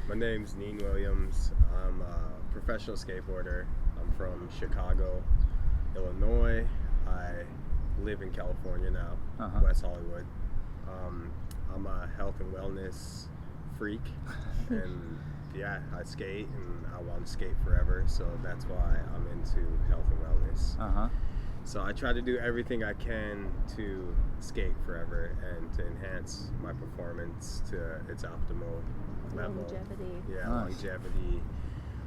My name's Neen Williams. I'm a professional skateboarder. I'm from Chicago, Illinois. I live in California now, West Hollywood. I'm a health and wellness freak, and yeah, I skate and I want to skate forever, so that's why I'm into health and wellness. So I try to do everything I can to skate forever and to enhance my performance to its optimal level. Longevity. Yeah, Nice. longevity.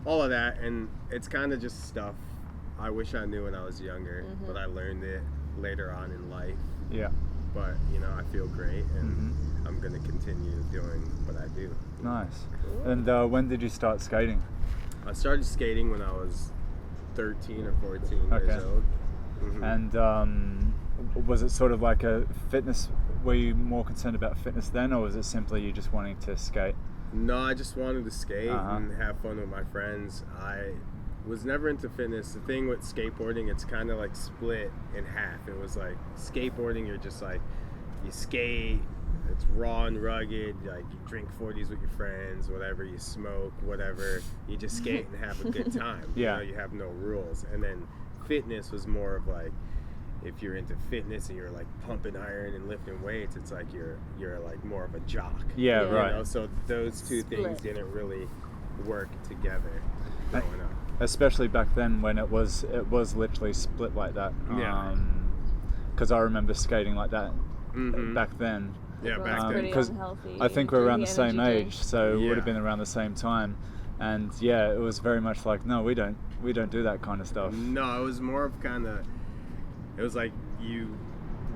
All of that, and it's kind of just stuff I wish I knew when I was younger, but I learned it later on in life. Yeah. But, you know, I feel great, and I'm going to continue doing what I do. Nice. Cool. And when did you start skating? I started skating when I was 13 or 14 Okay. years old. And was it sort of like a fitness? Were you more concerned about fitness then, or was it simply you just wanting to skate? No, I just wanted to skate and have fun with my friends. I was never into fitness. The thing with skateboarding, it's kind of like split in half. It was like skateboarding, you're just like, you skate, it's raw and rugged, like you drink 40s with your friends, whatever, you smoke, whatever, you just skate and have a good time. Yeah. You know, you have no rules. And then fitness was more of like, if you're into fitness and you're like pumping iron and lifting weights, it's like you're like more of a jock. Yeah, Yeah. right. You know? So those two things Split. didn't really work together growing up. Especially back then when it was literally split like that. Yeah. Because I remember skating like that Mhm. back then. Yeah, Everyone's back then. pretty Because unhealthy, I think we're around the drinking same energy age, drinks. so it would have Yeah. been around the same time. And yeah, it was very much like, no, we don't do that kind of stuff. No, it was more of it was like you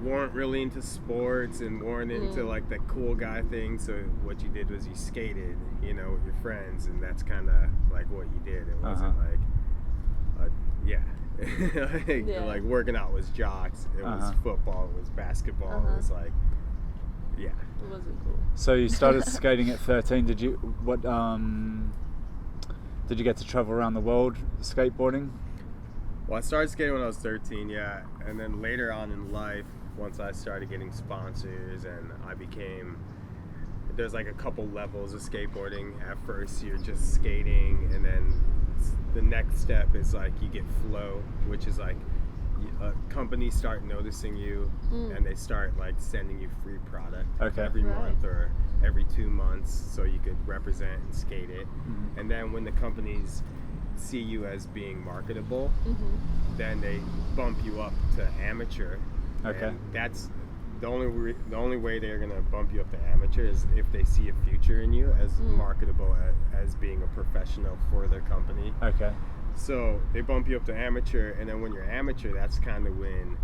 weren't really into sports and weren't into like the cool guy thing, so what you did was you skated, you know, with your friends, and that's kind of like what you did. It wasn't like working out was jocks, it was football, it was basketball, it was like, yeah. It wasn't cool. So you started skating at 13. Did you get to travel around the world skateboarding? Well, I started skating when I was 13, yeah, and then later on in life, once I started getting sponsors and there's like a couple levels of skateboarding. At first, you're just skating, and then the next step is like you get flow, which is like companies start noticing you, and they start like sending you free product every month or every 2 months, so you could represent and skate it. And then when the companies see you as being marketable, then they bump you up to amateur. Okay. And that's the only way they're gonna bump you up to amateur is if they see a future in you as marketable as being a professional for their company. Okay. So they bump you up to amateur, and then when you're amateur, that's kind of when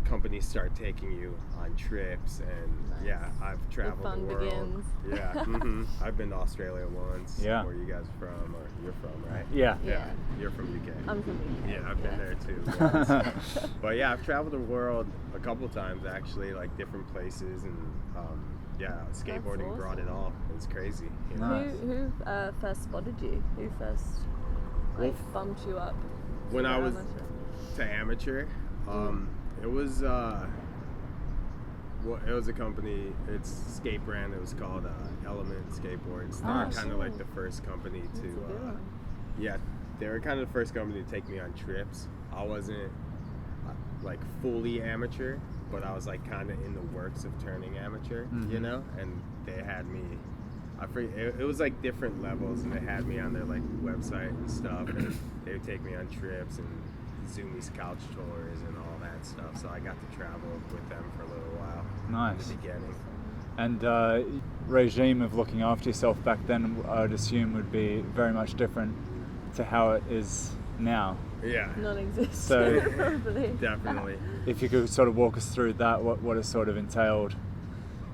companies start taking you on trips. And yeah, I've traveled fun the world. begins. Yeah, I've been to Australia once. Yeah. Where you guys from, or you're from, right? Yeah. Yeah. You're from UK. I'm from the UK. Yeah, I've been there too. Once. But yeah, I've traveled the world a couple times actually, like different places, and skateboarding brought it all. It's crazy. You know? Nice. Who first spotted you? Who first bumped you up? When to I was amateur? to amateur, it was it was a company. It's a skate brand. It was called Element Skateboards. They were kind of like the first company That's a good to one. they were kind of the first company to take me on trips. I wasn't like fully amateur, but I was like kind of in the works of turning amateur, you know. And they had me. I forget, it was like different levels, and they had me on their like website and stuff, and they would take me on trips and Zoomies couch tours and all that stuff. So I got to travel with them for a little while. Nice. In the beginning. And regime of looking after yourself back then, I would assume, would be very much different to how it is now. Yeah. Non-existent. So- probably. Definitely. If you could sort of walk us through that, what it sort of entailed.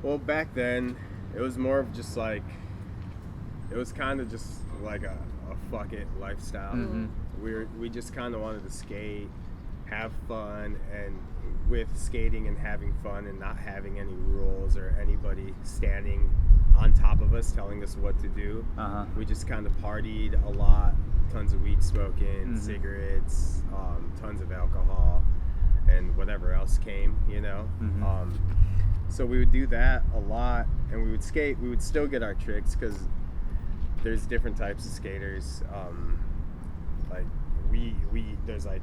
Well, back then, it was more of just like, it was kind of just like a fuck it lifestyle. We just kind of wanted to skate, have fun, and with skating and having fun and not having any rules or anybody standing on top of us telling us what to do, we just kind of partied a lot, tons of weed smoking, cigarettes, tons of alcohol, and whatever else came, you know. So we would do that a lot, and we would skate. We would still get our tricks because there's different types of skaters. Like we there's like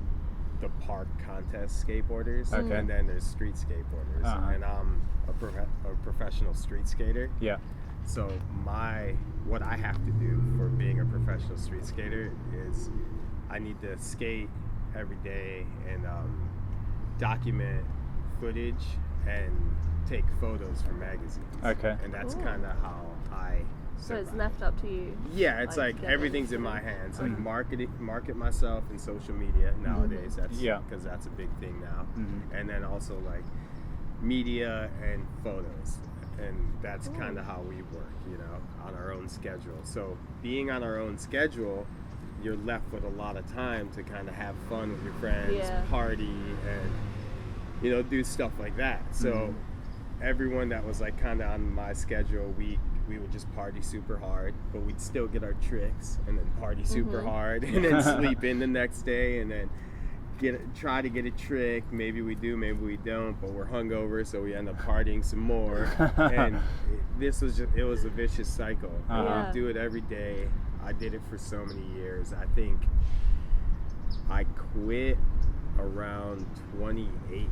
the park contest skateboarders, Okay. and then there's street skateboarders, and I'm a professional street skater. Yeah. So what I have to do for being a professional street skater is I need to skate every day and document footage and take photos for magazines. Okay. And that's Cool. kind of how I So it's survive. left up to you. Yeah, it's like get everything's those in my footage. hands. Like market myself in social media nowadays. That's Yeah. because that's a big thing now. Mhm. And then also like media and photos. And that's Cool. kind of how we work, you know, on our own schedule. So being on our own schedule, you're left with a lot of time to kind of have fun with your friends, Yeah. party, and, you know, do stuff like that. So everyone that was like kind of on my schedule, we would just party super hard, but we'd still get our tricks and then party super hard and then sleep in the next day and then try to get a trick. Maybe we do, maybe we don't, but we're hungover, so we end up partying some more. And it was a vicious cycle. And Yeah. we do it every day. I did it for so many years. I think I quit around 28.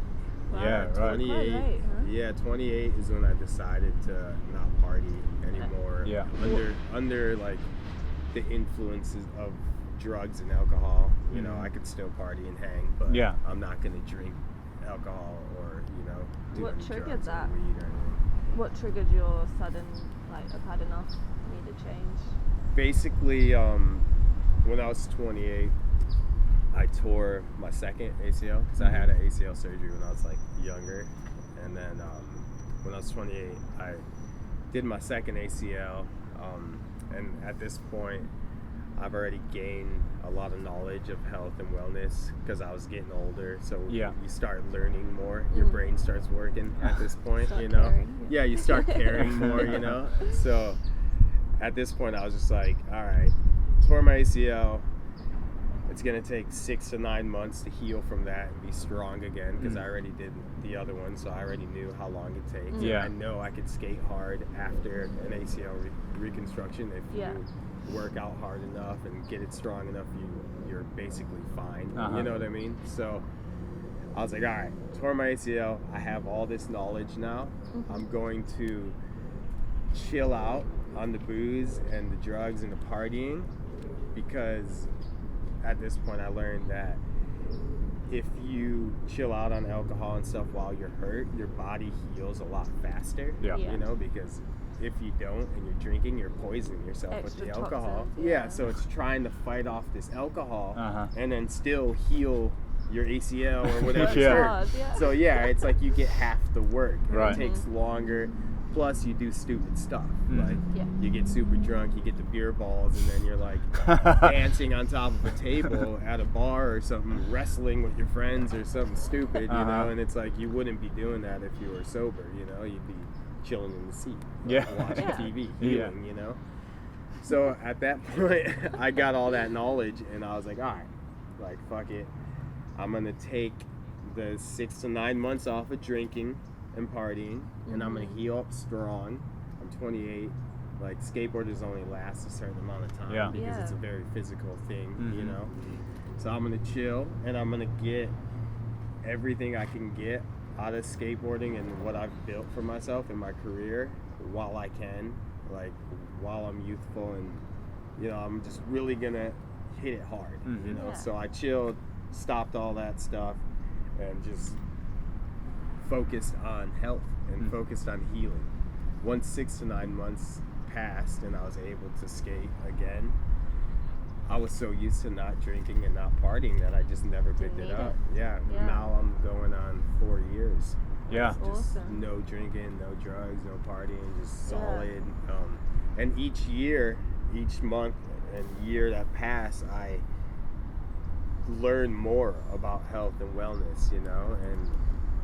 Wow. Yeah, right. 28. Quite late, huh? Yeah, 28 is when I decided to not party anymore. Yeah. Under like the influences of drugs and alcohol. You know, I could still party and hang, but Yeah. I'm not gonna drink alcohol or, you know, do What any triggered drugs that? or weed or anything. What triggered your sudden, like, I've had enough, need a change? Basically, when I was 28, I tore my second ACL because I had an ACL surgery when I was like younger, and then when I was 28, I did my second ACL, and at this point, I've already gained a lot of knowledge of health and wellness because I was getting older. So Yeah. you start learning more. Your brain starts working at this point, Start you know. caring, Yeah, you start caring more, you know. So at this point, I was just like, all right, tore my ACL. It's gonna take 6 to 9 months to heal from that and be strong again because I already did the other one, so I already knew how long it takes. And Yeah. I know I could skate hard after an ACL reconstruction if Yeah. you work out hard enough and get it strong enough. You're basically fine. Uh-huh. You know what I mean? So I was like, all right, tore my ACL. I have all this knowledge now. I'm going to chill out on the booze and the drugs and the partying because at this point I learned that if you chill out on alcohol and stuff while you're hurt, your body heals a lot faster. Yeah. Yeah. You know, because if you don't and you're drinking, you're poisoning yourself Extra with the alcohol. toxins, Yeah, yeah. so it's trying to fight off this alcohol Uh-huh. and then still heal your ACL or whatever. That's Yeah. hard, yeah. So yeah, it's like you get half the work. And Right. It takes longer. Plus, you do stupid stuff. Like Yeah. you get super drunk, you get the beer balls, and then you're like dancing on top of a table at a bar or something, wrestling with your friends or something stupid, you know. And it's like you wouldn't be doing that if you were sober. You know, you'd be chilling in the seat, Yeah. watching Yeah. TV, Yeah. healing. You know. So at that point, I got all that knowledge, and I was like, all right, like fuck it, I'm gonna take the 6 to 9 months off of drinking and partying, and I'm gonna heal up strong. I'm 28. Like skateboarders only last a certain amount of time Yeah. because it's a Yeah. very physical thing, you Mhm. know. So I'm gonna chill and I'm gonna get everything I can get out of skateboarding and what I've built for myself in my career while I can, like while I'm youthful, and you know, I'm just really gonna hit it hard, you know. Yeah. So I chilled, stopped all that stuff, and just focused on health and focused on healing. Once 6 to 9 months passed and I was able to skate again, I was so used to not drinking and not partying that I just never picked Didn't it need up. it. Yeah. Yeah. Now I'm going on 4 years. Yeah. Just Awesome. no drinking, no drugs, no partying, just Yeah. solid. And each year, each month and year that passed, I learned more about health and wellness, you know, and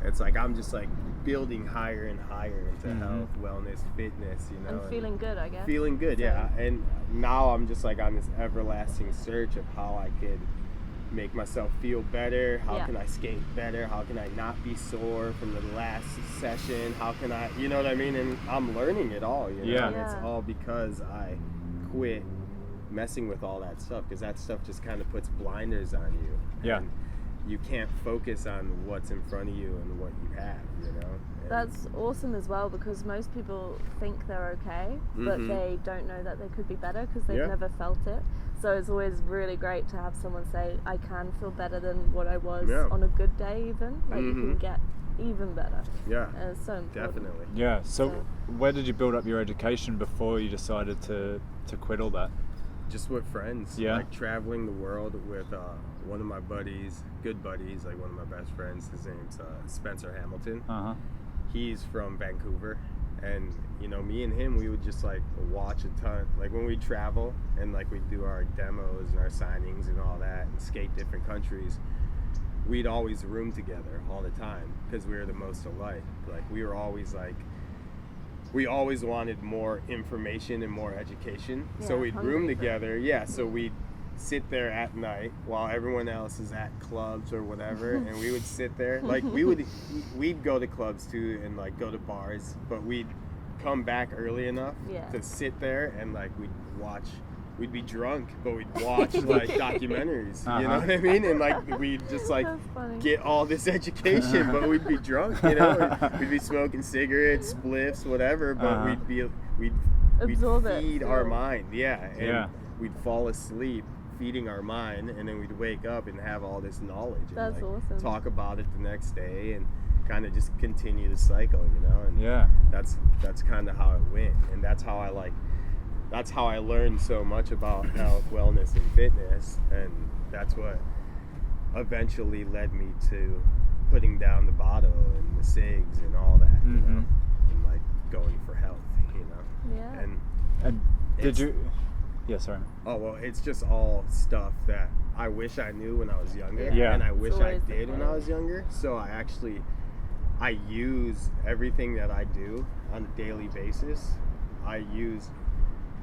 it's like I'm just like building higher and higher into health, wellness, fitness, you know. And feeling good, I guess. Feeling good, So- yeah. And now I'm just like on this everlasting search of how I could make myself feel better. How Yeah. can I skate better? How can I not be sore from the last session? How can I, you know what I mean? And I'm learning it all, you know. Yeah. And it's Yeah. all because I quit messing with all that stuff, because that stuff just kind of puts blinders on you. Yeah. And you can't focus on what's in front of you and what you have, you know? And That's awesome as well, because most people think they're okay, but Mhm. they don't know that they could be better because they've Yeah. never felt it. So it's always really great to have someone say, I can feel better than what I was Yeah. on a good day even. Like you can Mhm. get even better. Yeah, And it's so important. definitely. Yeah. So So- where did you build up your education before you decided to quit all that? Just with friends. Yeah. Like traveling the world with one of my buddies, good buddies, like one of my best friends. His name's Spencer Hamilton. Uh-huh. He's from Vancouver, and you know, me and him, we would just like watch a ton, like when we travel and like we do our demos and our signings and all that and skate different countries, we'd always room together all the time because we were the most alike. Like we were always like, we always wanted more information and more education, so Yeah, we'd hungry room for it. together. Yeah, so we'd sit there at night while everyone else is at clubs or whatever, and we would sit there. Like we'd go to clubs too and like go to bars, but we'd come back early enough Yeah. to sit there and like we'd be drunk, but we'd watch like documentaries, you know Uh-huh. what I mean? And like we'd just like That's funny. get all this education, but we'd be drunk, you know? We'd be smoking cigarettes, spliffs, whatever, but Uh-huh. we'd Absorb it, feed our feel- mind, yeah. And Yeah. we'd fall asleep feeding our mind, and then we'd wake up and have all this knowledge and That's like awesome. talk about it the next day and kind of just continue the cycle, you know? And Yeah. that's kind of how it went, and that's how I learned so much about health, wellness, and fitness, and that's what eventually led me to putting down the bottle and the SiGs and all that, you know, and like going for health, you know. Yeah. And did It's- you? Yeah. Sorry. Oh well, it's just all stuff that I wish I knew when I was younger, Yeah. and I It's wish I always the did when I case. was younger. So I use everything that I do on a daily basis.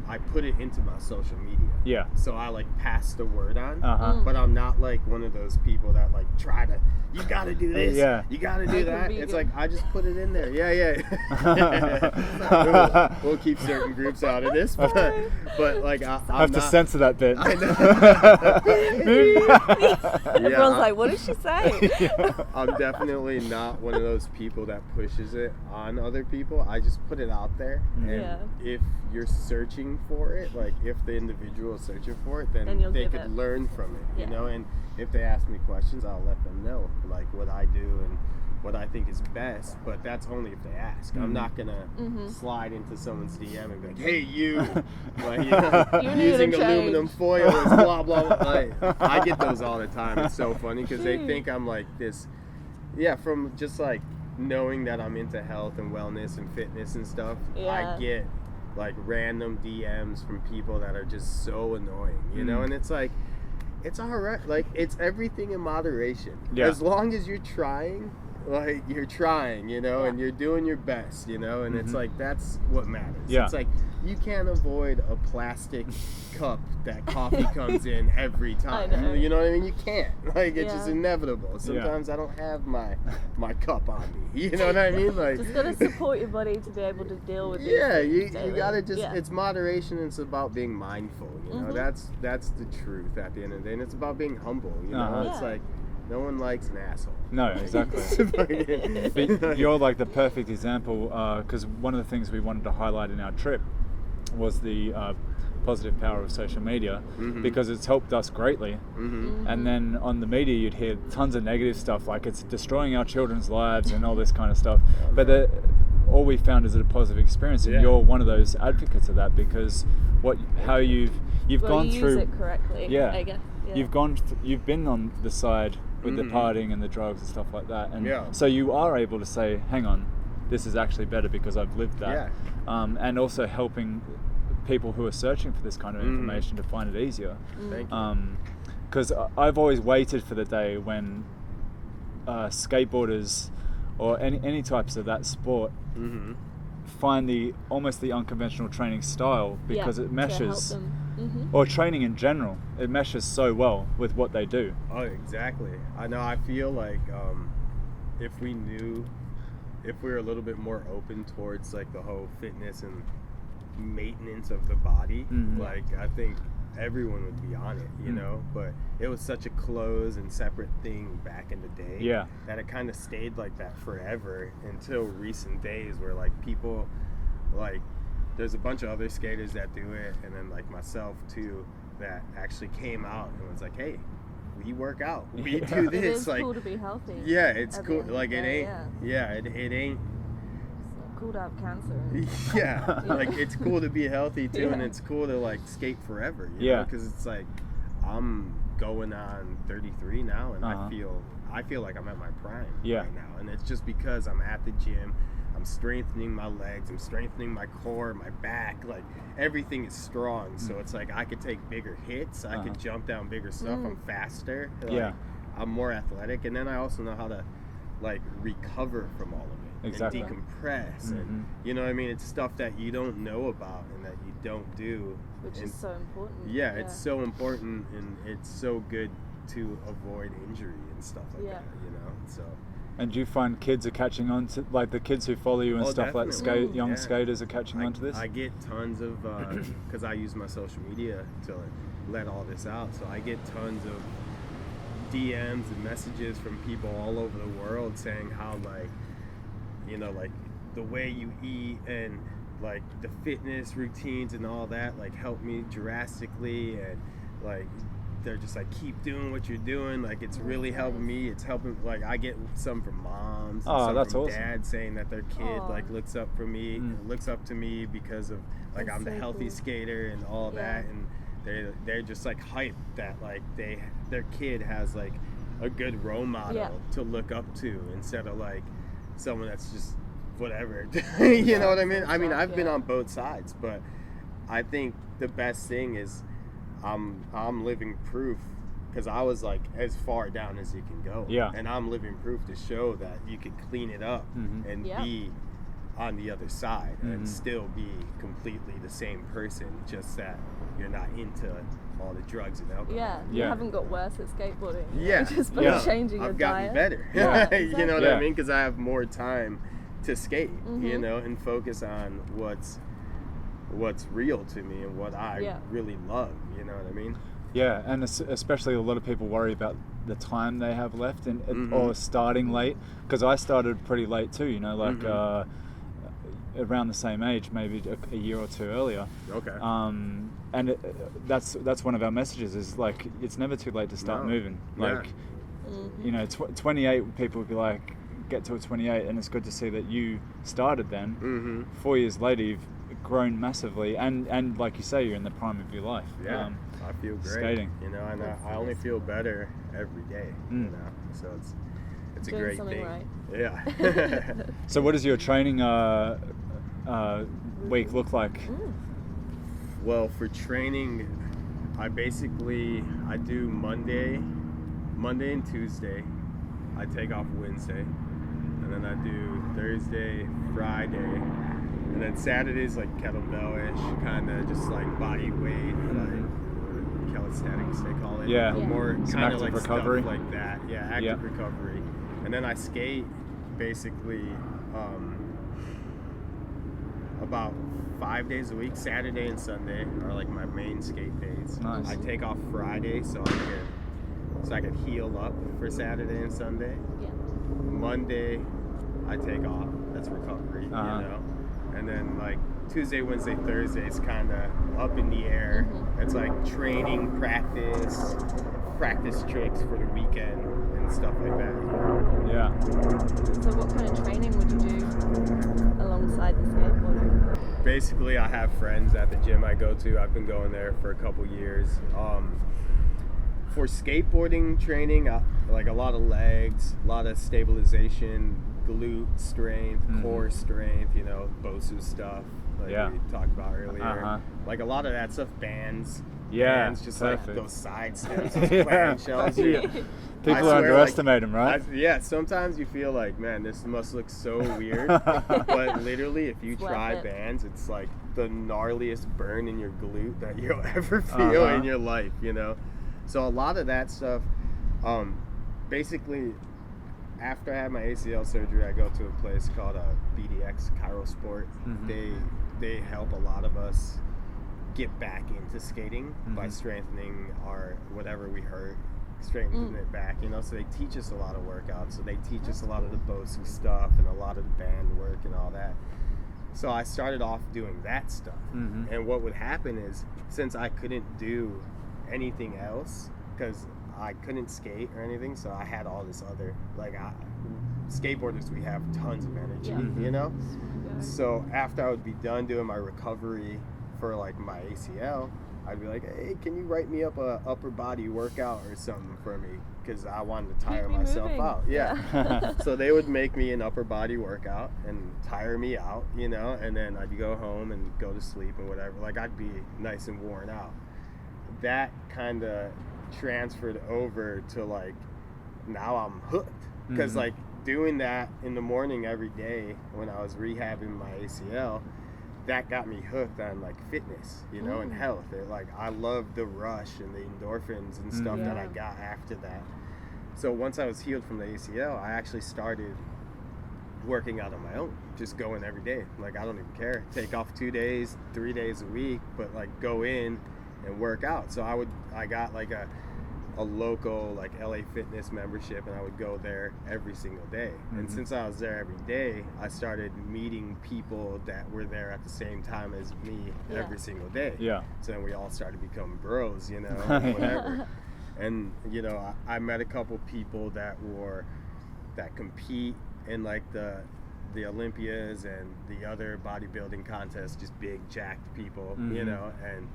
I put it into my social media. Yeah. So I like pass the word on. Uh-huh. But I'm not like one of those people that like try to, you gotta do this, Yeah. you gotta do Like a that. It's vegan. like I just put it in there. Yeah. we'll keep certain groups out of this, but like I'm I have to not, censor that bit. I know. Everyone's like, what did she say? I'm definitely not one of those people that pushes it on other people. I just put it out there, and Yeah. if you're searching for it, like if the individual is searching for it, then Then you'll they give could it. learn from it, you Yeah. know. And if they ask me questions, I'll let them know like what I do and what I think is best. But that's only if they ask. I'm not gonna slide into someone's DM and be like, "Hey, you, like, you know, You need using to aluminum change." foil is blah blah blah." Like, I get those all the time. It's so funny because they think I'm like this. Yeah, from just like knowing that I'm into health and wellness and fitness and stuff, Yeah. I get like random DMs from people that are just so annoying, you know. And it's like, it's all right. Like, it's everything in moderation. Yeah. As long as you're trying, like you're trying, you know, Yeah. and you're doing your best, you know. And it's like, that's what matters. Yeah. It's like you can't avoid a plastic cup that coffee comes in every time. I know. You know what I mean? You can't. Like, it's just Yeah. inevitable. Sometimes I don't have my cup on me. You know what I mean? Like, Just gotta support your body to be able to deal with these yeah, things you daily. gotta just, Yeah. it's moderation, and it's about being mindful, you know. Mhm. That's the truth at the end of the day, and it's about being humble, you know. Uh-huh. It's Yeah. like, no one likes an asshole. No, exactly. But you're like the perfect example, because one of the things we wanted to highlight in our trip was the positive power of social media, because it's helped us greatly. And then on the media you'd hear tons of negative stuff, like it's destroying our children's lives and all this kind of stuff. But all we found is a positive experience, and Yeah. you're one of those advocates of that, because how you've Well, gone you through use it correctly, Yeah. I guess. Yeah. you've been on the side with the partying and the drugs and stuff like that, and Yeah. so you are able to say, hang on, this is actually better because I've lived that. And also helping people who are searching for this kind of information to find it easier. Thank you. Because I've always waited for the day when skateboarders or any types of that sport find almost the unconventional training style, because Yeah, it to meshes, help them. or training in general, it meshes so well with what they do. Oh, exactly. I know. I feel like if we were a little bit more open towards like the whole fitness and maintenance of the body, Mhm. like I think everyone would be on it, you know, but it was such a closed and separate thing back in the day Yeah. that it kind of stayed like that forever until recent days where like people like there's a bunch of other skaters that do it, and then like myself too, that actually came out and was like, hey, we work out, we do It this, is like cool to be healthy. yeah, it's at the cool, end of like the it day, ain't yeah. it ain't It's cool to have cancer. And, yeah, like it's cool to be healthy too, and Yeah. it's cool to like skate forever, you Yeah. know, because it's like I'm going on 33 now, and Uh-huh. I feel like I'm at my prime Yeah. right now, and it's just because I'm at the gym, I'm strengthening my legs, I'm strengthening my core, my back, like everything is strong, so it's like I could take bigger hits, I could jump down bigger stuff, I'm faster, like, Yeah. I'm more athletic, and then I also know how to like recover from all of it. Exactly. And decompress, Mhm. and you know what I mean, it's stuff that you don't know about and that you don't do, which and is so important. yeah, it's so important, and it's so good to avoid injury and stuff like Yeah. that, you know, so And do you find kids are catching on to, like the kids who follow you and Oh, stuff, like definitely. young Yeah. skaters are catching on to this? I get tons of because I use my social media to let all this out, so I get tons of DMs and messages from people all over the world saying how, like, you know, like the way you eat and like the fitness routines and all that like help me drastically, and like they're just like, keep doing what you're doing, like it's really helping me, it's helping, like I get some from moms and Oh, some that's from awesome. dads saying that their kid Aw. like looks up for me, looks up to me because of like That's I'm the so healthy cool. skater and all Yeah. that, and they're just like hyped that like their kid has like a good role model Yeah. to look up to, instead of like someone that's just whatever. You know what I mean? I mean, I've been Yeah. on both sides, but I think the best thing is I'm living proof, because I was like as far down as you can go. Yeah. And I'm living proof to show that you can clean it up and Yeah. be on the other side Mhm. and still be completely the same person, just that you're not into all the drugs and alcohol. Yeah, you Yeah. haven't got worse at skateboarding. you know, Yeah, just by Yeah. changing your I've gotten diet. better. Yeah. You know what Yeah. I mean? Because I have more time to skate, you Mhm. know, and focus on what's real to me and what I Yeah. really love. You know what I mean? Yeah, and especially a lot of people worry about the time they have left or starting late, because I started pretty late too, you know, like around the same age, maybe a year or two earlier. Okay. And that's one of our messages, is like it's never too late to start No. moving. Yeah. Like, you know, 28, people would be like, get to a 28, and it's good to see that you started then. Mm-hmm. 4 years later, you've grown massively, and like you say, you're in the prime of your life. Yeah. I feel great. skating. You know, and That's I only awesome. feel better every day. You Mm. know, so it's a Doing great something thing. right. Yeah. So what does your training week look like? Well, for training, I do Monday and Tuesday. I take off Wednesday, and then I do Thursday, Friday, and then Saturday's like kettlebell-ish, kind of just like body weight, like calisthenics they call it. Yeah. Yeah. More Some kind of active like recovery. stuff like that. Yeah, active Yeah. recovery, and then I skate basically about 5 days a week. Saturday and Sunday are like my main skate days. Nice. I take off Friday so I could heal up for Saturday and Sunday. Yeah. Monday I take off. That's recovery, Uh-huh. you know. And then like Tuesday, Wednesday, Thursday is kind of up in the air. It's like training, practice tricks for the weekend and stuff like that. You know? Yeah. So what kind of training would you do alongside the skateboarding? Basically, I have friends at the gym I go to. I've been going there for a couple years. For skateboarding training, like a lot of legs, a lot of stabilization, glute strength, core strength, you know, BOSU stuff like Yeah. we talked about earlier. Uh-huh. Like a lot of that stuff, bands. Yeah, Bands, just perfect. like those side steps, those Yeah. clamshells. Yeah. I People swear, underestimate them, right? Yeah, sometimes you feel like, man, this must look so weird. But literally, if you It's worth try it. bands, it's like the gnarliest burn in your glute that you'll ever feel in your life, you know? So a lot of that stuff, basically, after I had my ACL surgery, I go to a place called BDX Chirosport. Mhm. they help a lot of us get back into skating by strengthening our whatever we hurt, strengthening it back, you know. So they teach us a lot of workouts. So they teach us a lot of the BOSU stuff and a lot of the band work and all that. So I started off doing that stuff. And what would happen is, since I couldn't do anything else because I couldn't skate or anything, so I had all this other, like, skateboarders, we have tons of energy, you know. So after I would be done doing my recovery for like my ACL, I'd be like, hey, can you write me up a upper body workout or something for me, because I wanted to tire myself out. So they would make me an upper body workout and tire me out, you know, and then I'd go home and go to sleep and whatever. Like, I'd be nice and worn out. That kind of transferred over to, like, now I'm hooked, because like doing that in the morning every day when I was rehabbing my ACL, that got me hooked on, like, fitness, you know, and health. Like, I loved the rush and the endorphins and stuff that I got after that. So once I was healed from the ACL, I actually started working out on my own, just going every day. Like, I don't even care. Take off 2 days, 3 days a week, but, like, go in and work out. So I got like a local, like, LA Fitness membership, and I would go there every single day. And since I was there every day, I started meeting people that were there at the same time as me every single day. So then we all started becoming bros, you know, whatever. And, you know, I met a couple people that compete in, like, the Olympias and the other bodybuilding contests, just big jacked people, you know, and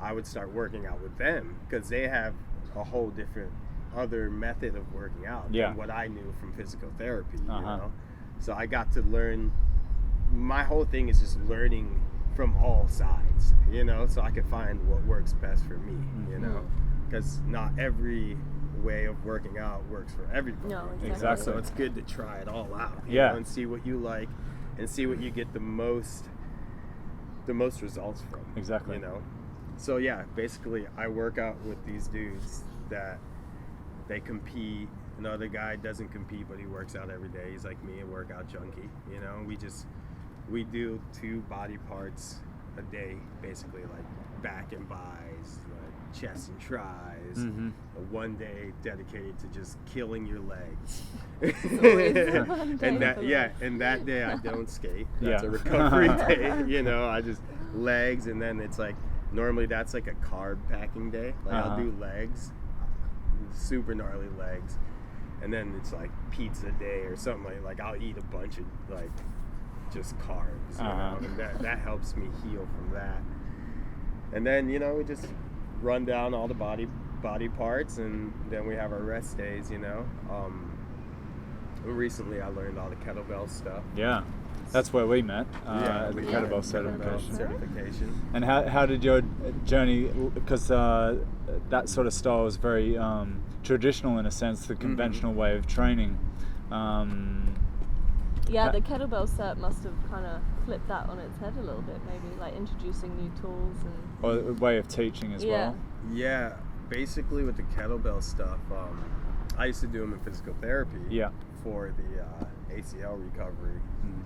I would start working out with them because they have a whole different other method of working out than what I knew from physical therapy, you know. So I got to learn. My whole thing is just learning from all sides, you know, so I could find what works best for me, you know, because not every way of working out works for everybody. No, exactly. So it's good to try it all out, you know, and see what you like and see what you get the most results from. Exactly. You know. So yeah, basically I work out with these dudes that they compete. Another guy doesn't compete, but he works out every day. He's like me, a workout junkie, you know. We do 2 body parts a day, basically, like back and bis, like chest and tris. One day dedicated to just killing your legs. And that day I don't skate. That's a recovery day, you know. I just legs, and then it's like, normally that's like a carb packing day. Like I'll do legs, super gnarly legs, and then it's like pizza day or something. Like I'll eat a bunch of, like, just carbs, you know, and that helps me heal from that. And then, you know, we just run down all the body parts, and then we have our rest days, you know. Recently I learned all the kettlebell stuff. That's where we met, the kettlebell certification. And how did your journey, because that sort of style is very traditional in a sense, the conventional way of training. The kettlebell cert must have kind of flipped that on its head a little bit, maybe, like introducing new tools and... Or a way of teaching as well. Yeah, basically with the kettlebell stuff, I used to do them in physical therapy for the ACL recovery,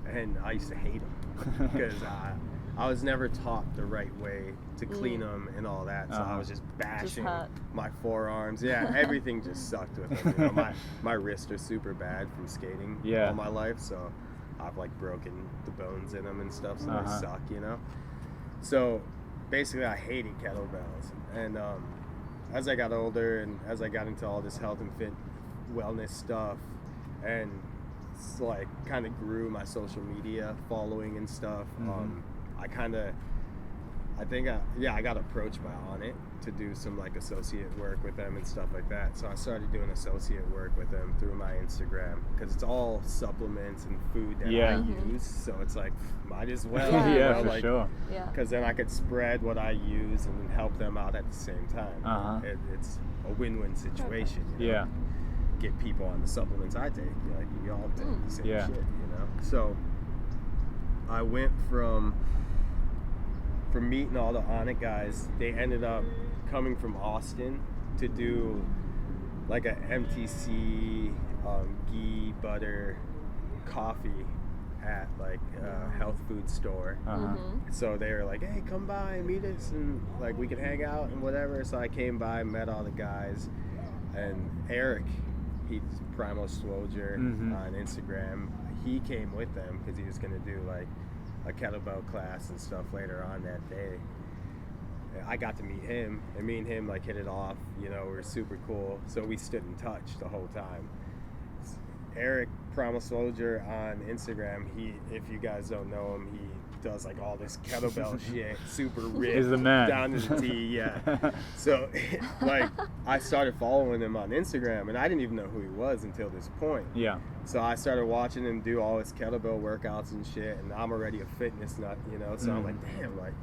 and I used to hate them because I was never taught the right way to clean them and all that, so I was just bashing my forearms. Everything just sucked with them. You know, my wrists are super bad from skating all my life, so I've, like, broken the bones in them and stuff, so they suck, you know. So basically I hated kettlebells, and as I got older and as I got into all this health and fit wellness stuff, and like kind of grew my social media following and stuff, I got approached by Onnit to do some, like, associate work with them and stuff like that. So I started doing associate work with them through my Instagram, because it's all supplements and food that I use. So it's like, might as well, for sure. Because then I could spread what I use and help them out at the same time. It's a win-win situation. You know? Get people on the supplements I take. Like, we all take the same shit, you know. So I went from meeting all the Onnit guys. They ended up coming from Austin to do like a MTC ghee butter coffee at like a health food store. So they were like, hey, come by and meet us, and like we could hang out and whatever. So I came by, met all the guys, and Eric, he's Primal Soldier on Instagram. He came with them because he was gonna do like a kettlebell class and stuff later on that day. I got to meet him, and me and him like hit it off. You know, we were super cool. So we stood in touch the whole time. Eric, Primal Soldier on Instagram, if you guys don't know him, he does like all this kettlebell shit, super ripped, He's the man. down to the T, yeah. So like I started following him on Instagram, and I didn't even know who he was until this point. Yeah. So I started watching him do all his kettlebell workouts and shit, and I'm already a fitness nut, you know. So I'm like, damn, like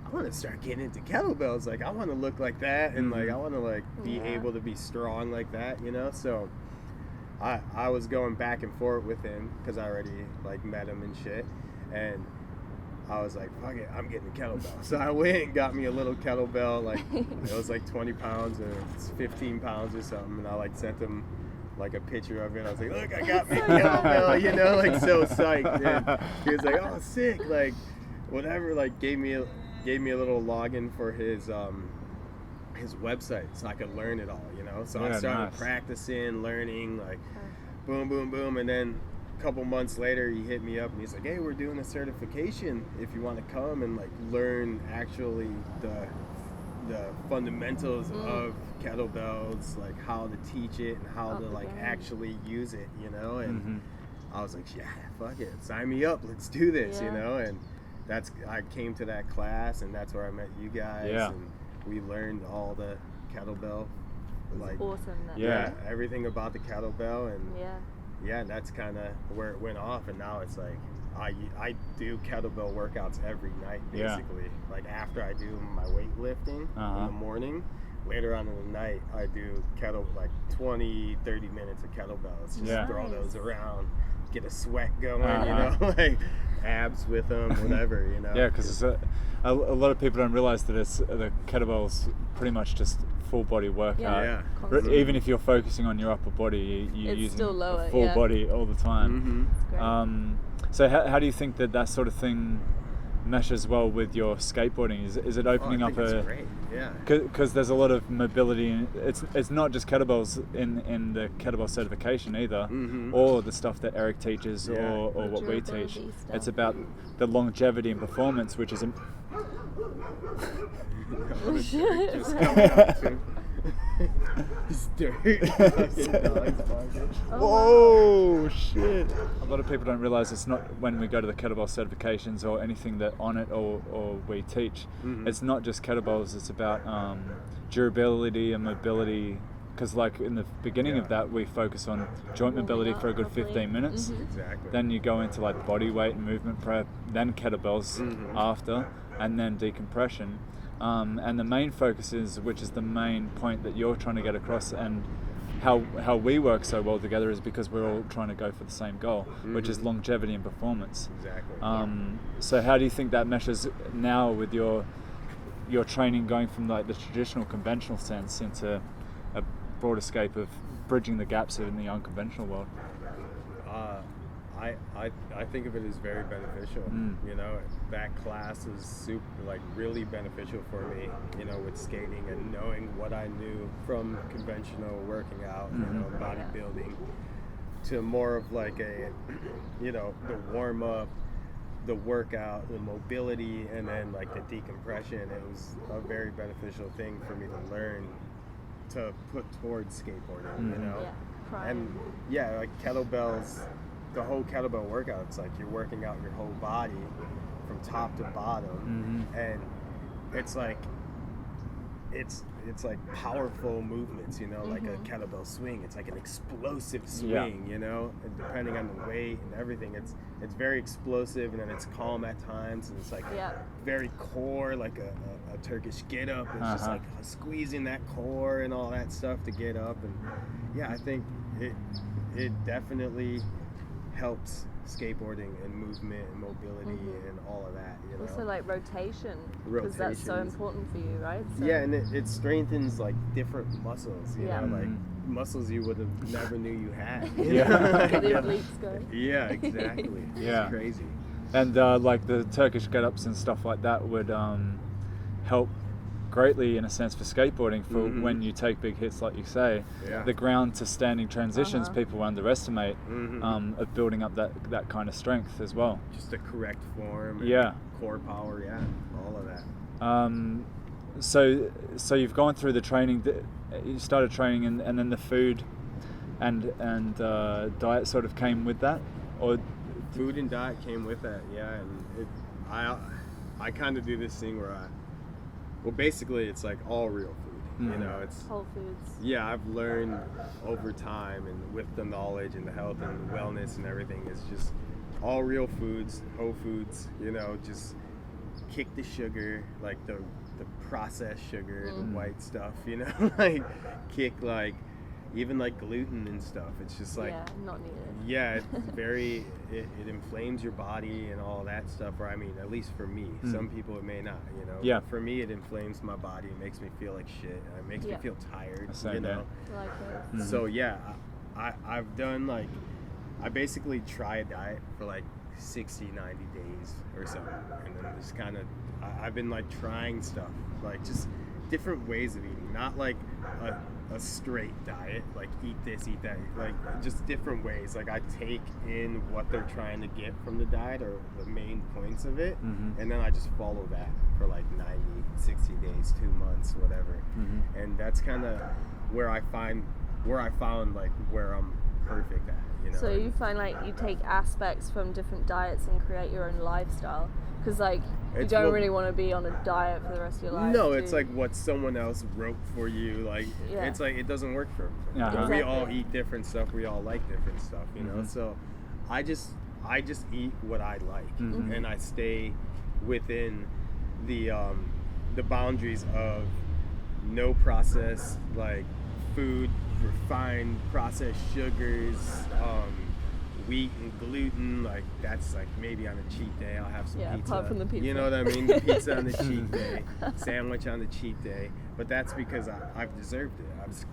I want to start getting into kettlebells. Like I want to look like that, and like I want to like be able to be strong like that, you know. So I was going back and forth with him because I already like met him and shit, and I was like, fuck it, I'm getting a kettlebell. So I went and got me a little kettlebell, like it was like 20 pounds or 15 pounds or something, and I like sent him like a picture of it. I was like, look, I got me a kettlebell, you know, like so psyched. And he was like, oh, sick, like whatever, like gave me a little login for his website so I could learn it all, you know. So I started practicing, learning, like boom, boom, boom, and then a couple months later he hit me up and he's like, hey, we're doing a certification if you want to come and like learn actually the fundamentals of kettlebells, like how to teach it and how to like actually use it, you know. And I was like, yeah, fuck it, sign me up, let's do this, you know. And I came to that class, and that's where I met you guys, and we learned all the kettlebell, like awesome. Everything about the kettlebell, and that's kind of where it went off. And now it's like I do kettlebell workouts every night, basically. Like after I do my weightlifting in the morning, later on in the night I do like 20-30 minutes of kettlebells, just throw those around, get a sweat going, you know, like abs with them, whatever, you know. Yeah, because a lot of people don't realize that the kettlebell's pretty much just full body workout. Even if you're focusing on your upper body, you're using still lower, full body all the time. So how do you think that sort of thing meshes well with your skateboarding? Is it opening up it's great. Because there's a lot of mobility. It's not just kettlebells in the kettlebell certification either, or the stuff that Eric teaches, or what we teach. Stuff. It's about the longevity and performance, which is Whoa, shit. A lot of people don't realize it's not, when we go to the kettlebell certifications or anything that on it or we teach, it's not just kettlebells, it's about durability and mobility. Because like in the beginning of that, we focus on joint mobility for a good 15 minutes. Exactly. Then you go into like body weight and movement prep, then kettlebells after, and then decompression. And the main focus is, which is the main point that you're trying to get across, and how we work so well together, is because we're all trying to go for the same goal, which is longevity and performance. Exactly. So how do you think that meshes now with your training, going from like the traditional conventional sense into a broader scope of bridging the gaps in the unconventional world? I think of it as very beneficial. You know, that class is super, like really beneficial for me, you know, with skating and knowing what I knew from conventional working out, you know, bodybuilding, to more of like a, you know, the warm up, the workout, the mobility, and then like the decompression. It was a very beneficial thing for me to learn to put towards skateboarding, you know. And like kettlebells, the whole kettlebell workout, it's like you're working out your whole body from top to bottom, and it's like powerful movements, you know, like a kettlebell swing. It's like an explosive swing, you know, and depending on the weight and everything, it's very explosive, and then it's calm at times, and it's like very core, like a Turkish get up. It's just like squeezing that core and all that stuff to get up. And I think it definitely helps skateboarding and movement and mobility and all of that, you know. Also like rotation, because that's so Rotations. important for you, right? So, Yeah, and it strengthens like different muscles, you Yeah. know, like muscles you would have never knew you had. You Yeah. know? get the obliques going. Yeah, exactly. Yeah. It's crazy. And like the Turkish get-ups and stuff like that would help greatly in a sense for skateboarding for when you take big hits, like you say. Yeah. The ground to standing transitions people underestimate of building up that kind of strength as well. Just the correct form. And Yeah. Core power, yeah, all of that. So you've gone through the training. You started training, and then the food and diet sort of came with that, or Food and diet came with that, yeah. And I kind of do this thing where basically it's like all real food. You know, it's Whole Foods. yeah. I've learned over time, and with the knowledge and the health and the wellness and everything, it's just all real foods, whole foods. You know, just kick the sugar, like the processed sugar, the white stuff. You know, like kick like even like gluten and stuff. It's just like Yeah, not needed. yeah, it's very it inflames your body and all that stuff. Or I mean, at least for me, some people it may not. You know, Yeah. But for me, it inflames my body. It makes me feel like shit. It makes me Yeah. feel tired. I say You know. Like So yeah, I've done like I basically try a diet for like 60, 90 days or so, and then just kind of I've been like trying stuff, like just different ways of eating, not like a straight diet, like eat this, eat that, like just different ways. Like I take in what they're trying to get from the diet or the main points of it, and then I just follow that for like 90, 60 days, 2 months, whatever. And that's kind of where I found like where I'm perfect at, you know. So you find like you take aspects from different diets and create your own lifestyle, because like you It's don't what- really want to be on a diet for the rest of your life. No, do it's you? like what someone else wrote for you. Like Yeah. it's like it doesn't work for everybody. Uh-huh. We all Exactly. eat different stuff. We all like different stuff, you know. So I just eat what I like, and I stay within the boundaries of no processed like food, refined processed sugars, wheat and gluten. Like that's like maybe on a cheat day I'll have some Yeah, pizza. apart from the pizza. You know what I mean? The pizza on the cheat day, sandwich on the cheat day. But that's because I've deserved it. I've just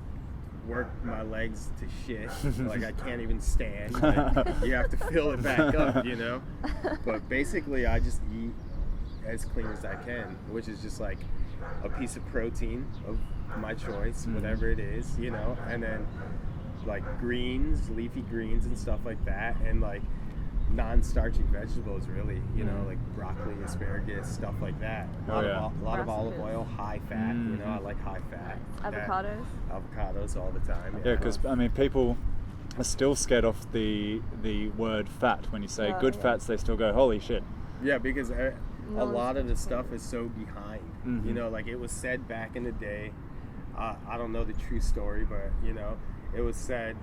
worked my legs to shit. Like I can't even stand. Like, you have to fill it back up, you know? But basically I just eat as clean as I can, which is just like a piece of protein of my choice, whatever it is, you know, and then like greens, leafy greens and stuff like that, and like non-starchy vegetables, really, you know, like broccoli, asparagus, stuff like that. A lot of olive Brassicas. oil, high fat, you know, I like high fat. Avocados. Avocados all the time. yeah, because I mean people are still scared off the word fat. When you say Oh, good yeah. fats, they still go, holy shit. Yeah, because a No lot one's of the stuff is so behind. You know, like it was said back in the day. I don't know the true story, but you know, it was said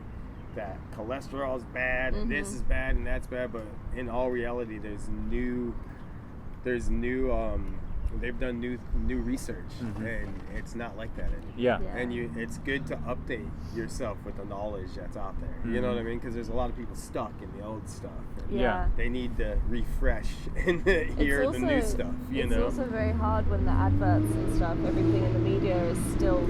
that cholesterol is bad, and this is bad, and that's bad. But in all reality, there's new. They've done new research, and it's not like that anymore. Yeah. Yeah. And it's good to update yourself with the knowledge that's out there. You know what I mean? Because there's a lot of people stuck in the old stuff. And Yeah. they need to refresh and hear the new stuff. You it's know. also very hard when the adverts and stuff, everything in the media is still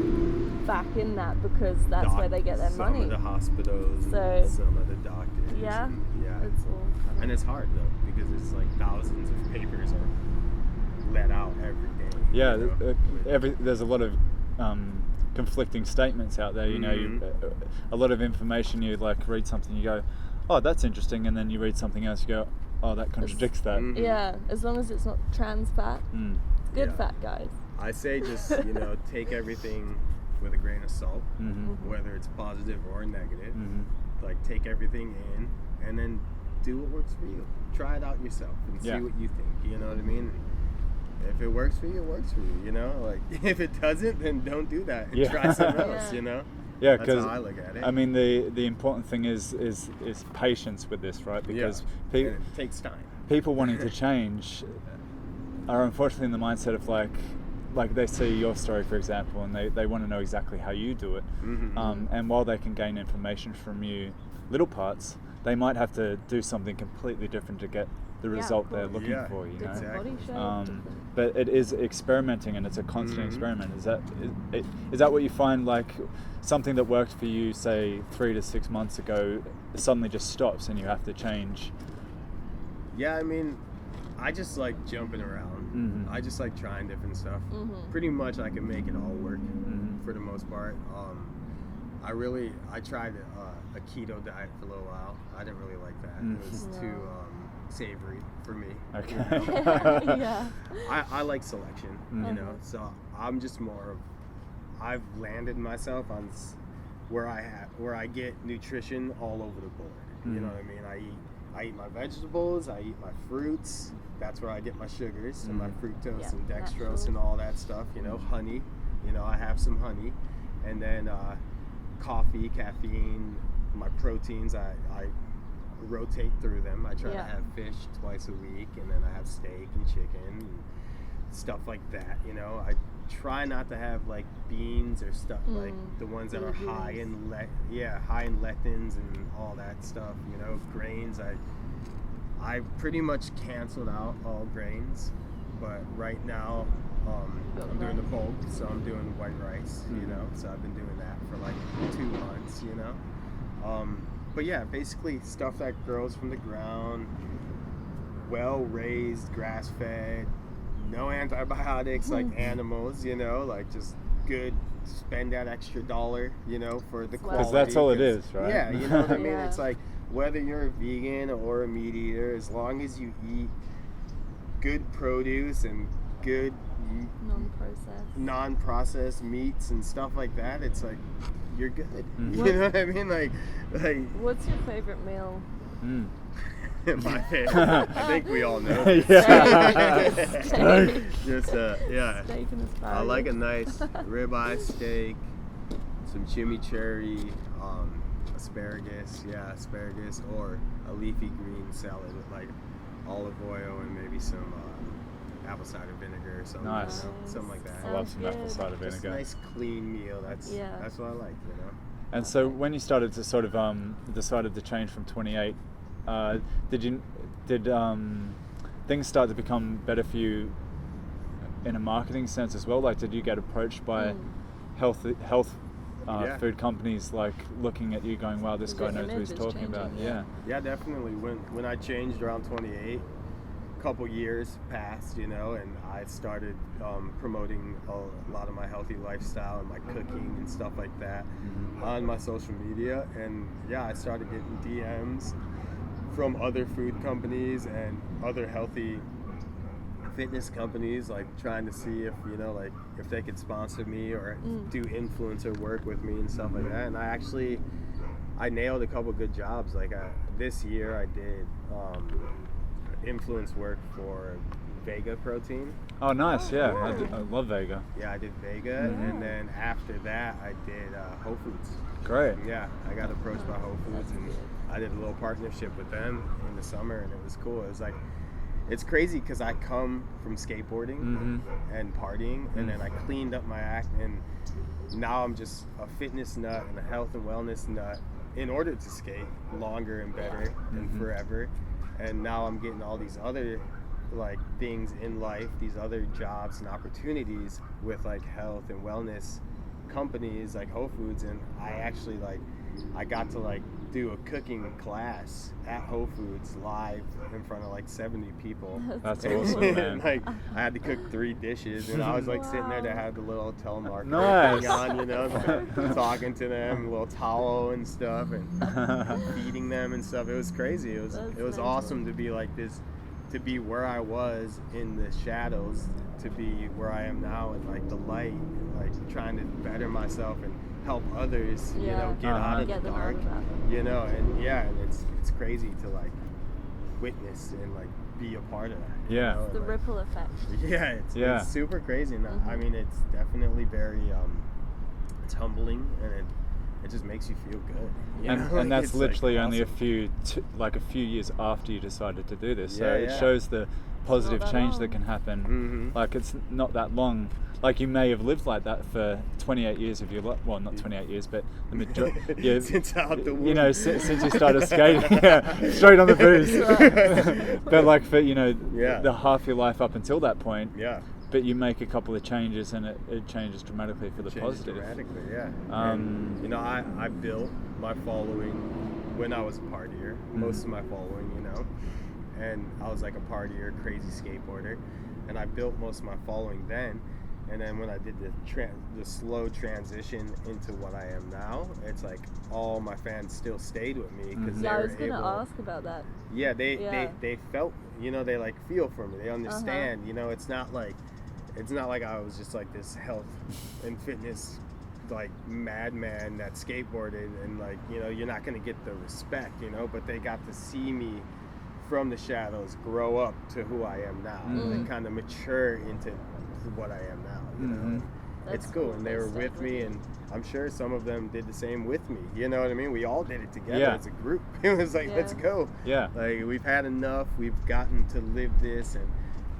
back in that, because that's where they get their some money. of the hospitals, So- and some of the doctors. Yeah. and- yeah. It's all kind And it's hard though, because it's like thousands of papers are let out every day. Yeah, you know? there's a lot of conflicting statements out there. You know, a lot of information. You like read something, you go, "Oh, that's interesting," and then you read something else, you go, "Oh, that contradicts that." Yeah, as long as it's not trans fat, it's good Yeah. fat, guys. I say just take everything with a grain of salt, whether it's positive or negative. Like take everything in, and then do what works for you. Try it out yourself and see Yeah. what you think. You know what I mean? If it works for you, it works for you. You know, like if it doesn't, then don't do that and Yeah. try something else. Yeah. You know? Yeah, That's because how I look at it. I mean the important thing is patience with this, right? Because and it takes time. people wanting to change are unfortunately in the mindset of like like they see your story, for example, and they want to know exactly how you do it. And while they can gain information from you, little parts, they might have to do something completely different to get the result they're looking for, you know. Exactly. Body shape, But it is experimenting, and it's a constant experiment. Is that what you find, like something that worked for you, say 3 to 6 months ago, suddenly just stops and you have to change? Yeah, I mean, I just like jumping around. I just like trying different stuff. Pretty much I can make it all work for the most part. I tried a keto diet for a little while. I didn't really like that. It was too savory for me. Okay. You know? yeah. I like selection, you know. So I'm just more of, I've landed myself on where I get nutrition all over the board. You know what I mean? I eat my vegetables, I eat my fruits. That's where I get my sugars and my fructose and dextrose and all that stuff. You know, honey. You know, I have some honey, and then coffee, caffeine, my proteins. I rotate through them. I try to have fish twice a week, and then I have steak and chicken and stuff like that. You know, I try not to have like beans or stuff like the ones that are high in lectins and all that stuff. You know, grains. I pretty much canceled out all grains, but right now I'm doing the bulk, so I'm doing white rice. You know, so I've been doing that for like 2 months. You know. But yeah, basically stuff that grows from the ground, well-raised, grass-fed, no antibiotics like animals, you know, like just good, spend that extra $1, you know, for the quality. Because that's all it is, right? Yeah, you know what I mean? It's like, whether you're a vegan or a meat eater, as long as you eat good produce and good non-processed meats and stuff like that, it's like, you're good. You know what I mean? Like what's your favorite meal? My favorite. I think we all know. Steak. Just Steak and asparagus. I like a nice ribeye steak, some chimichurri, asparagus, or a leafy green salad with like olive oil and maybe some apple cider vinegar or something. Nice. You know? Something like that. I love some apple cider vinegar. Just a nice clean meal. That's what I like, you know. And so when you started to sort of decided to change from 28, did things start to become better for you in a marketing sense as well? Like, did you get approached by health food companies, like looking at you going, wow, this guy knows what he's talking about? Yeah, definitely. When I changed around 28, couple years passed, you know, and I started promoting a lot of my healthy lifestyle and my cooking and stuff like that on my social media. And I started getting DMs from other food companies and other healthy fitness companies, like trying to see if, you know, like if they could sponsor me or do influencer work with me and stuff like that. And I nailed a couple good jobs. Like this year I did influence work for Vega protein. Oh, nice. I love Vega. Yeah, I did Vega, and then after that I did Whole Foods. Great. Yeah, I got approached by Whole Foods, and I did a little partnership with them in the summer, and it was cool. It was like, it's crazy because I come from skateboarding and partying, and then I cleaned up my act, and now I'm just a fitness nut and a health and wellness nut in order to skate longer and better and forever. And now I'm getting all these other like things in life, these other jobs and opportunities with like health and wellness companies like Whole Foods. And I got to like do a cooking class at Whole Foods live in front of like 70 people. That's awesome, man. Like I had to cook 3 dishes, and I was like sitting there that had the little telemarketer Nice. thing on, you know, like, talking to them, a little towel and stuff, and feeding them and stuff. It was crazy. It was awesome to be like this, to be where I was in the shadows, to be where I am now in like the light, like trying to better myself and help others, you know, get out of the dark, you know. And and it's crazy to like witness and like be a part of that. Yeah, you know? The ripple effect. Yeah, it's super crazy. And I mean, it's definitely very it's humbling, and it just makes you feel good. You know? And that's It's, literally like, only a awesome. few years after you decided to do this. So Yeah, it yeah. shows the positive that change long. that can happen. Like it's not that long. Like you may have lived like that for 28 years of your life. Well, not 28 years, but the majority. Since out the womb. You know, since you started skating, yeah, straight on the booze. But like for the half your life up until that point. Yeah. But you make a couple of changes and it changes dramatically for the positive. Dramatically, yeah. And, you know, I built my following when I was a partier. Most of my following, you know, and I was like a partier, crazy skateboarder, and I built most of my following then. And then when I did the slow transition into what I am now, it's like all my fans still stayed with me because I was gonna ask about that. Yeah, they felt, you know, they like feel for me. They understand. You know, it's not like I was just like this health and fitness like madman that skateboarded and like, you know, you're not gonna get the respect, you know, but they got to see me from the shadows grow up to who I am now and kind of mature into what I am now, you know. It's cool, and they were with me, and I'm sure some of them did the same with me, you know what I mean? We all did it together as a group. It was like, let's go. Like, we've had enough, we've gotten to live this, and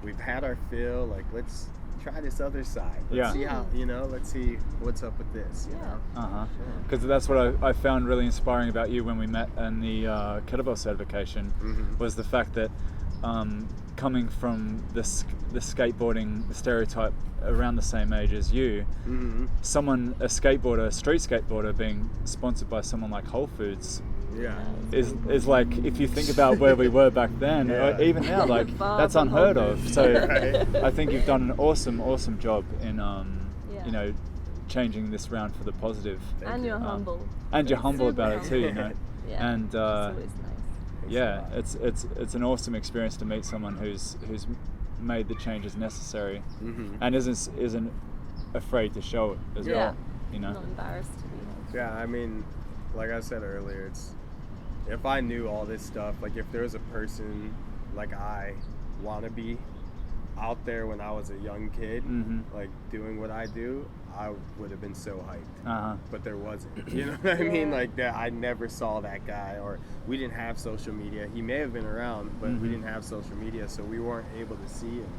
we've had our fill, like, let's try this other side. Let's see how, you know, let's see what's up with this, you know. Because that's what I found really inspiring about you when we met in the kettlebell certification was the fact that coming from the skateboarding stereotype around the same age as you, a skateboarder, a street skateboarder being sponsored by someone like Whole Foods is like, if you think about where we were back then, or even now, like that's unheard of. So I think you've done an awesome job in you know, changing this round for the positive. And you're humble. And you're humble about it too, you know. And it's always nice. Yeah, it's an awesome experience to meet someone who's made the changes necessary and isn't afraid to show it as well. You know, not embarrassed to be. Yeah, I mean, like I said earlier, it's if I knew all this stuff, like if there was a person like I want to be out there when I was a young kid, like doing what I do, I would have been so hyped. But there wasn't. You know what I mean? Like that, I never saw that guy, or we didn't have social media. He may have been around, but we didn't have social media, so we weren't able to see him.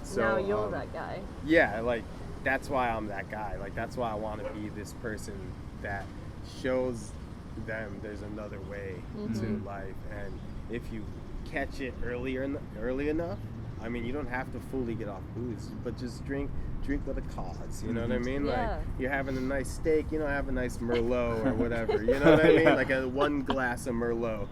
So now you're that guy. Yeah, like that's why I'm that guy. Like that's why I want to be this person that shows them there's another way to life, and if you catch it early enough, I mean, you don't have to fully get off booze, but just drink with a cause, you know what I mean? Like, you're having a nice steak, you know, have a nice Merlot or whatever, you know what I mean? Like a one glass of Merlot,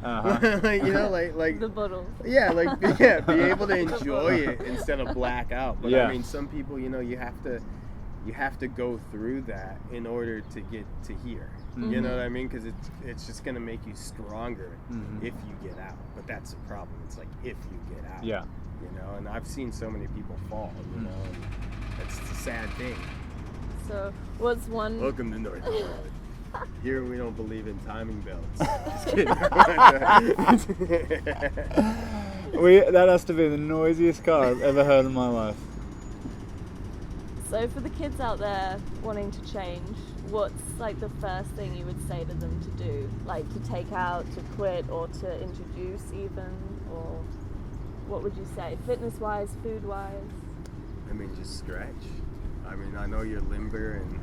you know, like the bottle. Yeah, like, be able to enjoy it instead of black out. But I mean, some people, you know, you have to go through that in order to get to here. You know what I mean? Because it's just going to make you stronger if you get out. But that's the problem. It's like, if you get out. Yeah. You know, and I've seen so many people fall, you know, and that's a sad thing. So, what's one... Welcome to North Hollywood. Here we don't believe in timing belts. Just kidding. That has to be the noisiest car I've ever heard in my life. So for the kids out there wanting to change, what's like the first thing you would say to them to do? Like to take out, to quit, or to introduce even, or... What would you say, fitness-wise, food-wise? I mean, just stretch. I mean, I know you're limber and,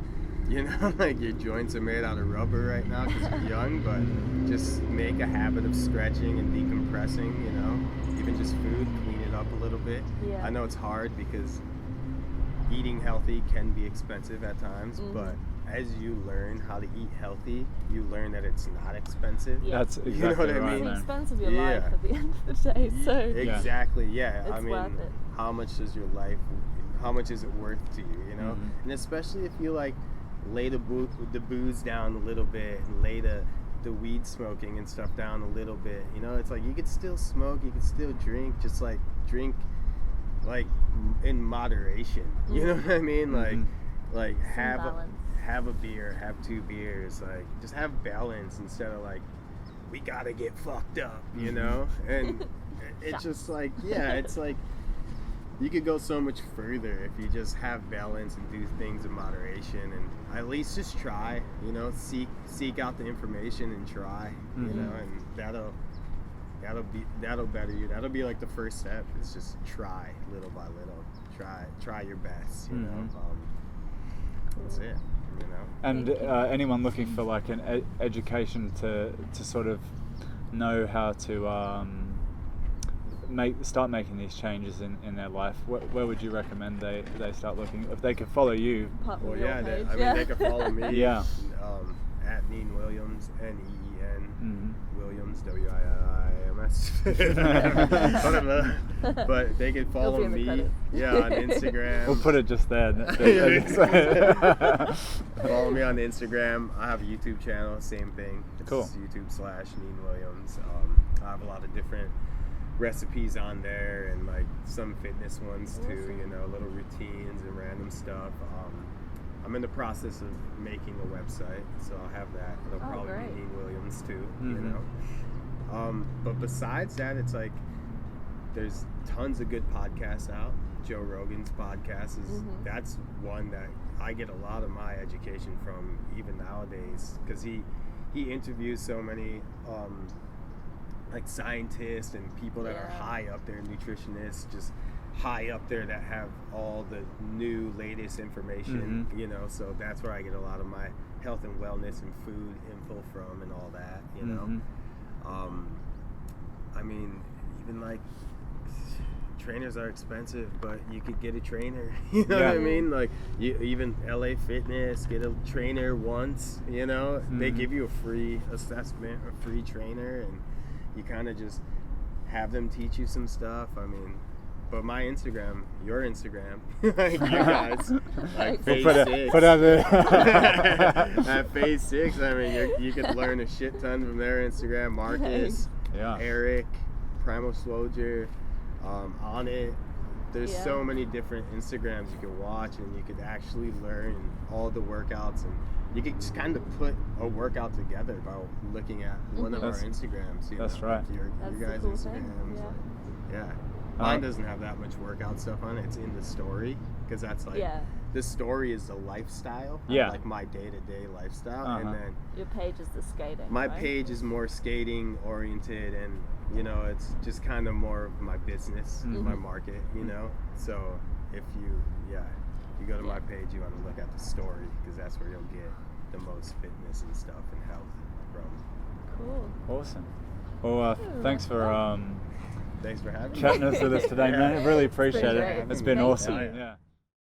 you know, like your joints are made out of rubber right now because you're young, but just make a habit of stretching and decompressing, you know. Even just food, clean it up a little bit. Yeah. I know it's hard because eating healthy can be expensive at times, but as you learn how to eat healthy, you learn that it's not expensive. Yeah. That's exactly, you know what I mean? It's the expense of your life at the end of the day. So exactly, yeah. It's worth it. How much is it worth to you? You know, and especially if you like lay the booze down a little bit and lay the weed smoking and stuff down a little bit. You know, it's like you could still smoke, you could still drink, just like drink like in moderation. You know what I mean? Like have a beer, have 2 beers, like just have balance instead of like we gotta get fucked up, you know? And it's just like, it's like you could go so much further if you just have balance and do things in moderation, and at least just try, you know, seek out the information and try, you know, and that'll better you. That'll be like the first step, is just try little by little, try your best, you know. That's it, you know. And anyone looking for like an education to sort of know how to start making these changes in their life, where would you recommend they start looking? If they could follow you. Well, yeah, they could follow me. Yeah. At Neen Williams, Neen Williams, Williams. But they can follow me. Yeah, on Instagram. We'll put it just there. Follow me on Instagram. I have a YouTube channel, same thing. It's cool. YouTube/Neen Williams. I have a lot of different recipes on there, and like some fitness ones too, you know, little routines and random stuff. I'm in the process of making a website, so I'll have that. It'll probably be Neen Williams too, you know. But besides that, it's like there's tons of good podcasts out. Joe Rogan's podcast is that's one that I get a lot of my education from even nowadays, because he interviews so many like scientists and people that are high up there, nutritionists, just high up there, that have all the new latest information, you know. So that's where I get a lot of my health and wellness and food info from, and all that, you know. I mean, even like trainers are expensive, but you could get a trainer, you know what I mean? Like, you even LA Fitness, get a trainer once, you know. They give you a free assessment, a free trainer, and you kind of just have them teach you some stuff. I mean, but my Instagram, your Instagram, like you guys, like Phase SiX. Put out there. At Phase SiX, I mean, you could learn a shit ton from their Instagram. Marcus, Eric, Primal Soldier, On It. There's so many different Instagrams you can watch, and you could actually learn all the workouts, and you could just kind of put a workout together by looking at one of our Instagrams. You that's know, right. Your guys' cool Instagrams. Mine doesn't have that much workout stuff on it. It's in the story, because that's like the story is the lifestyle, like my day-to-day lifestyle, and then your page is the skating. My page is more skating oriented, and you know, it's just kind of more of my business, my market, you know. So if you go to my page, you want to look at the story, because that's where you'll get the most fitness and stuff and health from. Cool. Awesome. Well, thanks for having me. chatting us with us today, man. I really appreciate it. It's been awesome. Thank you. Yeah.